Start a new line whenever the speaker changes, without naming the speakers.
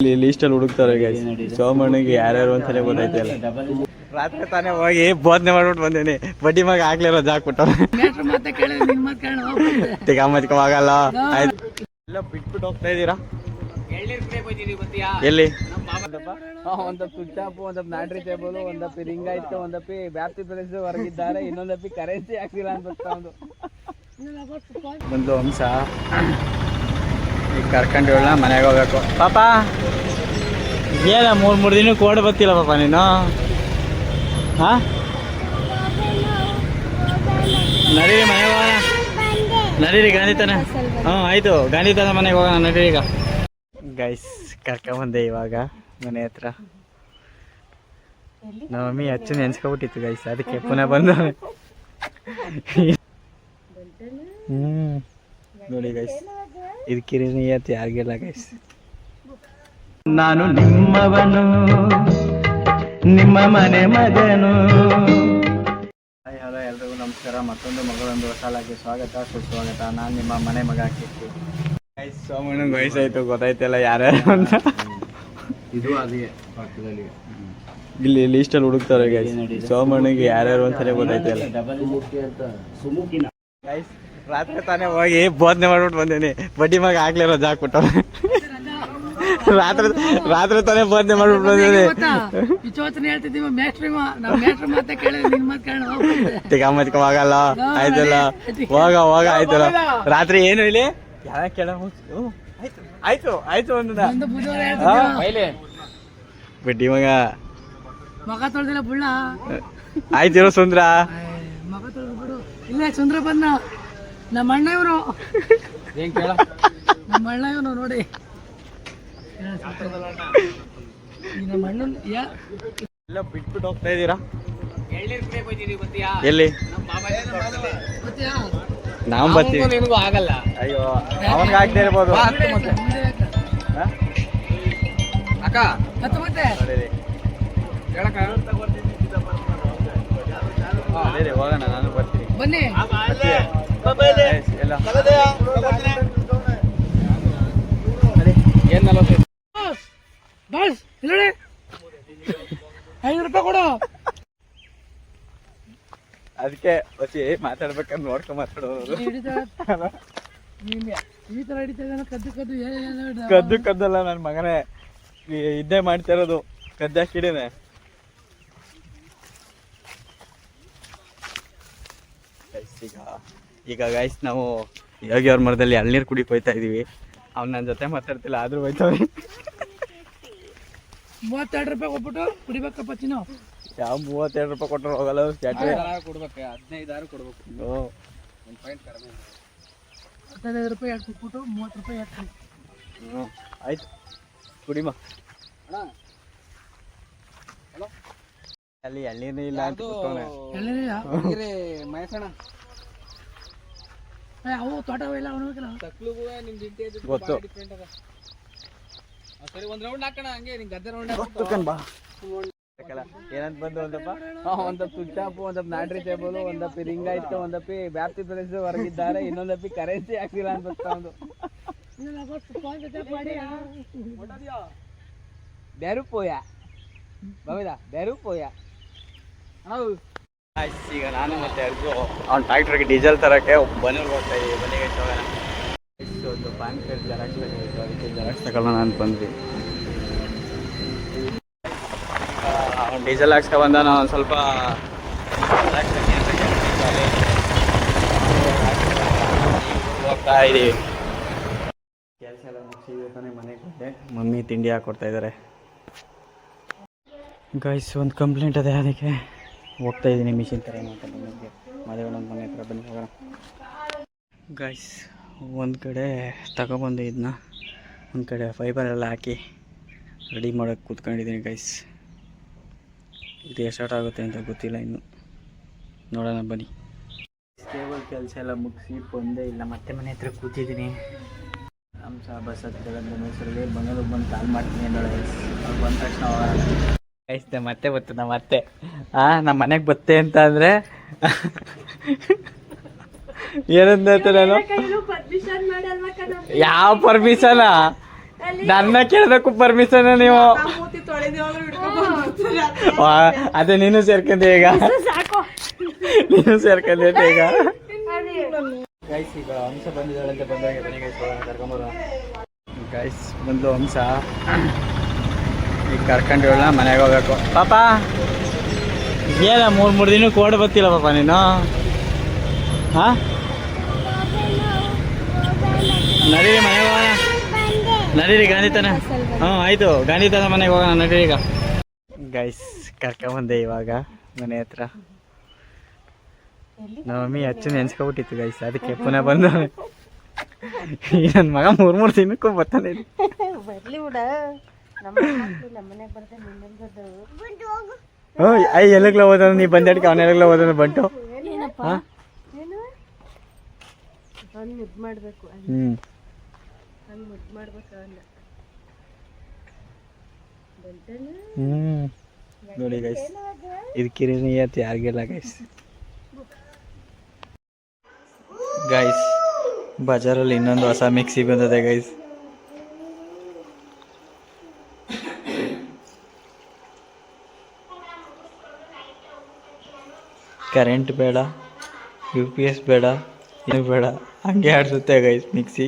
ಲೀಸ್ಟಲ್ಲಿ ಹುಡುಕ್ತಾರೆ ಸೋಮಣ್ಣಗೆ ಯಾರ್ಯಾರು ಅಂತಾನೆ ಗೊತ್ತಾಯ್ತಲ್ಲ. ರಾತ್ರಿ ತಾನೇ ಹೋಗಿ ಬೋಧನೆ ಮಾಡ್ಬಿಟ್ಟು ಬಂದೇನಿ. ಬಡ್ಡಿ ಮಗ ಆಗ್ಲೇ ರಜಾ ಹಾಕ್ಬಿಟ್ಟು ಆಗಲ್ಲ. ಎಲ್ಲ ಬಿಟ್ಬಿಟ್ಟು ಹೋಗ್ತಾ ಇದ್ದೀರಾ? ಎಲ್ಲಿ?
ಒಂದಪ್ಪ ತುಚ್ಚಾಪು, ಒಂದಪ್ಪ ನಾಟ್ರಿ ಟೇಬಲ್, ಒಂದಪ್ಪ ರಿಂಗಾಯ್ತು, ಒಂದಪ್ಪಿ ವ್ಯಾಪ್ತಿ ಪ್ರದೇಶ ಹೊರಗಿದ್ದಾರೆ, ಇನ್ನೊಂದಪ್ಪಿ ಕರೆನ್ಸಿ ಹಾಕ್ತಿಲ್ಲ ಅಂತ
ಒಂದು ಅಂಶ. ಈಗ ಕರ್ಕೊಂಡು ಮನೆಗೆ ಹೋಗ್ಬೇಕು. ಪಾಪ ಏನ 3 ದಿನಕ್ಕೆ ಓಡ್ ಬರ್ತಿಲ್ಲ ಪಾಪ ನೀನು? ಹಾ, ನಡೀರಿ ಮನೆಗೆ ಹೋಗೋಣ. ನಡೀರಿ ಗಾಂಧಿತನ. ಆಯ್ತು, ಗಾಂಧಿತನ ಮನೆಗೆ ಹೋಗೋಣ ನಡೀರಿ. ಈಗ ಗೈಸ್ ಕರ್ಕೊಂಬಂದೆ ಇವಾಗ ಮನೆ ಹತ್ರ. ನಮ್ಮ ಮಮ್ಮಿ ಅಚ್ಚು ನೆನ್ಸ್ಕೊಬಿಟ್ಟಿತ್ತು ಗೈಸ್, ಅದಕ್ಕೆ ಪುನಃ ಬಂದ. ನೋಡಿ ಗೈಸ್, ಇದು ಕಿರಿನಿಯತ್ ಯಾರಿಗೆಲ್ಲ ಗೈಸ್. ನಾನು ನಿಮ್ಮವನು, ನಿಮ್ಮ ಮನೆ ಮಗನು. ಹಲೋ ಎಲ್ರಿಗೂ ನಮಸ್ಕಾರ. ಮತ್ತೊಂದು ಮಗಳೊಂದು ಹೊಸಲಾಗಿ ಸ್ವಾಗತ ಸುಸ್ವಾಗತ. ನಾನು ನಿಮ್ಮ ಮನೆ ಮಗ ಕಿತ್ತು ಗೈಸ್. ಸೋಮಣ್ಣಂಗೆ ವಯಸ್ಸಾಯ್ತು, ಗೊತ್ತಾಯ್ತಲ್ಲ ಯಾರ್ಯಾರು ಅಂತ.
ಇದು ಅದೇ ಪಕ್ಕದಲ್ಲಿ
ಇಲ್ಲಿ ಲೀಸ್ಟಲ್ಲಿ ಹುಡುಕ್ತಾರೆ ಗೈಸ್. ಸೋಮಣ್ಣಗೆ ಯಾರ್ಯಾರು ಅಂತಾನೆ ಗೊತ್ತಾಯ್ತಲ್ಲ. ಗೈಸ್ ರಾತ್ರಿ ತಾನೇ ಹೋಗಿ ಬೋಧನೆ ಮಾಡ್ಬಿಟ್ಟು ಬಂದೇನಿ. ಬಡ್ಡಿ ಮಗ ಆಗ್ಲೇ ರಜಾ ಹಾಕ್ಬಿಟ್ಟು ರಾತ್ರಿ ತಾನೇ ಬೋಧನೆ ಮಾಡ್ಬಿಟ್ಟು ಬಂದೇನಿ. ಆಗಲ್ಲ. ಆಯ್ತಲ್ಲ, ಹೋಗ ಆಯ್ತಲ್ಲ. ರಾತ್ರಿ ಏನು ಇಲ್ಲಿ ಯಾರ ಕೇಳ. ಆಯ್ತು ಆಯ್ತು ಒಂದು ಬಡ್ಡಿ ಮಗ
ಮಗ ತೊಳ್ದಿಲ್ಲ ಬುಳ್ಳ.
ಆಯ್ತಿರೋ ಸುಂದ್ರ.
ಮಗ ತೊಳ್ದು ಬಿಡು. ಇಲ್ಲ ಸುಂದ್ರ ಬಂದ. ನಮ್ಮ ಅಣ್ಣ ಇವರು, ನಮ್ಮ ಅಣ್ಣ ಇವನು ನೋಡಿ. ನಮ್ಮ ಅಣ್ಣನ್
ಎಲ್ಲ ಬಿಟ್ಬಿಟ್ಟು ಹೋಗ್ತಾ ಇದ್ದೀರಾ? ಎಲ್ಲಿ? ನಾವು ಬರ್ತೀವಿ.
ನಿನಗೂ ಆಗಲ್ಲ.
ಅಯ್ಯೋ, ಅವನ್ಗೆ ಆಗ್ತಾ ಇರ್ಬೋದು.
ಅಕ್ಕ ಮತ್ತೆ
ಹೋಗೋಣ, ನಾನು ಬರ್ತೀನಿ.
ಬನ್ನಿ
ಎಲ್ಲ
ಏನ್ 45 ಬಸ್ ನೋಡಿ. 5 ರೂಪಾಯಿ ಕೊಡು.
ಅದಕ್ಕೆ వచ్చి ಮಾತಾಡ್ಬೇಕಂತ ನೋಡ್ಕೊಂಡ್ ಮಾತಾಡೋದು.
ಈ ತರ ಹಿಡಿತಾ
ಕದ್ದಲ್ಲ ನನ್ನ ಮಗನೇ. ಇದ್ದೇ ಮಾಡ್ತಾ ಇರೋದು, ಕದ್ದಾಕಿಡೇನೆ. ಈಗ ಗೈಸ್ ನಾವು ಯೋಗಿ ಅವ್ರ ಮರದಲ್ಲಿ ಎಳ್ನೀರು ಕುಡಿಕ್ ಹೋಯ್ತಾ ಇದೀವಿ. ಅವ್ನು ನನ್ನ ಜೊತೆ ಮಾತಾಡ್ತಿಲ್ಲ, ಆದ್ರೂ ಹೋಯ್ತಾವೆ.
32 ರೂಪಾಯಿ ಕೊಟ್ಬಿಟ್ಟು ಕುಡಿಬೇಕಪ್ಪ ಚಿನ್ನು.
ಯಾವ 32 ರೂಪಾಯಿ ಕೊಟ್ಟರು ಹೋಗಲ್ಲ.
ಕೊಡ್ಬೇಕು 15 ಕೊಡ್ಬೇಕು. 15 ರೂಪಾಯಿ ಯಾಕೆ ಕೊಟ್ಬಿಟ್ಟು 30 ರೂಪಾಯಿ ಯಾಕೆ?
ಆಯ್ತು ಕುಡಿಮ. ಅಲ್ಲಿ ಎಳ್ನೀರು ಇಲ್ಲ ಅಂತ
ಮಹೇಶಣ್ಣ. ಅವು ತೋಟವೆಲ್ಲ
ಗೊತ್ತು.
ಸರಿ, ಒಂದ್ ರೌಂಡ್ ಹಾಕೋಣ. ಹಂಗೆ ನಿಂಗೆ ಗದ್ದೆ ರೌಂಡ್
ಏನಂತ ಬಂದು
ಒಂದಪ್ಪ ತುಚ್ಚಾಪು, ಒಂದಪ್ಪ ನಾಟ್ರಿ ಟೇಬಲ್, ಒಂದಪ್ಪಿ ರಿಂಗಾಯ್ತು, ಒಂದಪ್ಪಿ ವ್ಯಾಪ್ತಿ ಪ್ರದೇಶ ಹೊರಗಿದ್ದಾರೆ, ಇನ್ನೊಂದಪ್ಪಿ ಕರೆನ್ಸಿ ಹಾಕ್ತಿಲ್ಲ ಅಂತ ಬೇರು ಪೋಯ ಬವಿದ ಬೇರು ಪೋಯ.
ಈಗ ನಾನು ಮತ್ತೆ ಅವ್ನ ಟ್ರ್ಯಾಕ್ಟರ್ಗೆ ಡೀಸೆಲ್ ತರಕ್ಕೆ ಬನ್ನೂರ್ಗೆ ಹೋಗ್ತಾ ಇದ್ದೀವಿ. ಬನ್ನಿಗೆ ಹೋಗೋಣ. ಒಂದು ಬ್ಯಾಂಕ್ ಜೆರಾಕ್ಸ್ ಬೇಕಾಗಿತ್ತು, ಅದಕ್ಕೆ ಜೆರಾಕ್ಸ್ ತಗೊಳ್ಳೋಣ ಅಂತ ಬಂದ್ವಿ. ಅವ್ನು ಡೀಸೆಲ್ ಹಾಕ್ಸ್ಕೊ ಬಂದ. ನಾವು ಒಂದು ಸ್ವಲ್ಪ ಹೋಗ್ತಾ ಇದ್ದೀವಿ. ಕೆಲಸ ಎಲ್ಲ ಮುಗಿಸಿದ್ರೆ ಮನೆಗೆ ಹೋದೆ. ಮಮ್ಮಿ ತಿಂಡಿ ಹಾಕ್ಕೊಡ್ತಾ ಇದ್ದಾರೆ ಗೈಸ್. ಒಂದು ಕಂಪ್ಲೇಂಟ್ ಅದೇ, ಅದಕ್ಕೆ ಹೋಗ್ತಾ ಇದ್ದೀನಿ. ಮಿಷಿನ್ ಥರ ಏನಂತ ನಮಗೆ ಮದುವೆ ಮನೆ ಹತ್ರ ಬನ್ನಿ ಹೋಗೋಣ ಗೈಸ್. ಒಂದು ಕಡೆ ತಗೊಬಂದು ಇದನ್ನ ಒಂದು ಕಡೆ ಫೈಬರೆಲ್ಲ ಹಾಕಿ ರೆಡಿ ಮಾಡೋಕ್ಕೆ ಕೂತ್ಕೊಂಡಿದ್ದೀನಿ ಗೈಸ್. ಇದು ಎಷ್ಟಾರ್ಟ್ ಆಗುತ್ತೆ ಅಂತ ಗೊತ್ತಿಲ್ಲ ಇನ್ನು, ನೋಡೋಣ ಬನ್ನಿ. ಕೇಬಲ್ ಕೆಲಸ ಎಲ್ಲ ಮುಗಿಸಿ ಬಂದೇ ಇಲ್ಲ, ಮತ್ತೆ ಮನೆ ಹತ್ರ ಕೂತಿದ್ದೀನಿ. ಹಂಸ ಬಸ್ ಹತ್ತಿರ ಮೈಸೂರಲ್ಲಿ ಬಂಗಾಳಿಗೆ ಬಂದು ಕಾಲ್ ಮಾಡ್ತೀನಿ ಅಂದೋಳೆ. ಅವ್ರು ಬಂದ ತಕ್ಷಣ ಹೋಗೋಣ ಗೈಸ್. ಮತ್ತೆ ಬತ್ತು ನಮ್ಮ ಅತ್ತೆ. ನಮ್ಮ ಮನೆಗೆ ಬತ್ತೆ ಅಂತ ಅಂದರೆ ಏನಂತ ನಾನು ಯಾವ ಪರ್ಮಿಷನ್ ನನ್ನ ಕೇಳಬೇಕು ಪರ್ಮಿಷನ್ ನೀವು. ಅದೇ ನೀನು ಸೇರ್ಕೊಂಡೆ ಈಗ, ನೀನು ಸೇರ್ಕೊಂಡೆ ಈಗ. ಗೈಸ್ ಈಗ ಹಂಸ ಬಂದಿದ್ದಾಳಂತೆ, ಬಂದಾಗ ಬನ್ನಿ ಗೈಸ್ ಕರ್ಕೊಂಬರ. ಗೈಸ್ ಬಂದು ಹಂಸ, ಈಗ ಕರ್ಕೊಂಡು ಹೇಳ ಮನೆಗೆ ಹೋಗ್ಬೇಕು. ಪಾಪ ಏನ 3 ದಿನಕ್ಕೆ ಓಡ್ ಬರ್ತಿಲ್ಲ ಪಾಪ ನೀನು? ಹಾಂ ನಡೀರಿ ಮನೆಗೆ ಹೋಗೋಣ, ನಡೀರಿ ಗಾಂಧಿತನ. ಹಾಂ ಆಯಿತು, ಗಾಂಧಿತನ ಮನೆಗೆ ಹೋಗೋಣ ನಡೀರಿ. ಈಗ ಗೈಸ್ ಕರ್ಕೊಂಬಂದೆ ಇವಾಗ ಮನೆ ಹತ್ರ. ನಮ್ಮಮ್ಮಿ ಅಚ್ಚು ನೆನ್ಸ್ಕೊಬಿಟ್ಟಿತ್ತು ಗೈಸ್, ಅದಕ್ಕೆ ಪುನಃ ಬಂದು ನನ್ನ ಮಗ 3 ದಿನಕ್ಕೂ ಬರ್ತಾನೆ. ಎಲ್ಲಗ್ಲ ಹೋದ ನೀ ಬಂದಡ್ಕೆ ಅವನ ಎಲ್ಲಗ್ಲ ಹೋದ ಬಂಟು. ನೋಡಿ ಗೈಸ್, ಇದು ಕಿರಿನಿಯತ್ ಯಾರಿಗೆಲ್ಲ ಗೈಸ್. ಗೈಸ್ ಬಜಾರಲ್ಲಿ ಇನ್ನೊಂದು ಹೊಸ ಮಿಕ್ಸಿ ಬಂದಿದೆ ಗೈಸ್. ಕರೆಂಟ್ ಬೇಡ, UPS ಬೇಡ, ಏನು ಬೇಡ, ಹಂಗೆ ಆಡಿಸುತ್ತೆ ಗೈಸ್ ಮಿಕ್ಸಿ.